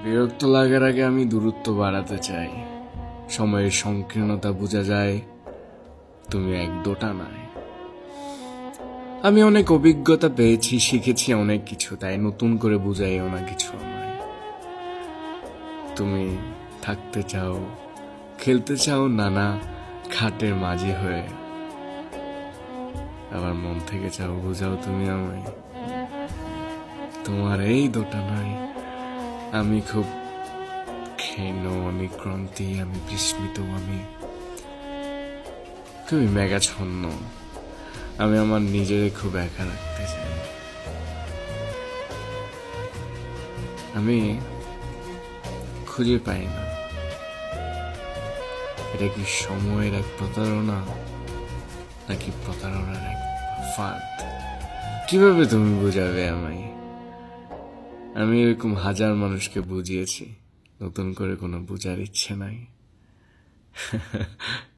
বিরক্ত লাগার আগে আমি দূরত্ব বাড়াতে চাই। সময়ের সংকীর্ণতা বোঝা যায়, তুমি এক দোটানায়। আমি অনেক অভিজ্ঞতা পেয়েছি, শিখেছি অনেক কিছু, তাই নতুন করে বুঝাইও না কিছু আমায়। তুমি থাকতে চাও, খেলতে চাও নানা খাটের মাঝি হয়ে, আবার মন থেকে চাও বুঝাও তুমি আমায়। তোমার এই দোটানায় আমি খুব ক্ষীণ, আমি ক্রান্তি, আমি বিস্মিত, আমি খুবই মেঘাচ্ছন্ন। আমি আমার নিজেকে খুব একা রাখতে চাই। আমি খুঁজে পাই না, এটা কি সময়ের এক প্রতারণা নাকি প্রতারণার এক ফাঁদ? কিভাবে তুমি বুঝাবে আমায়? আমি এরকম হাজার মানুষকে বুঝিয়েছি, নতুন করে কোনো বুঝার ইচ্ছে নাই।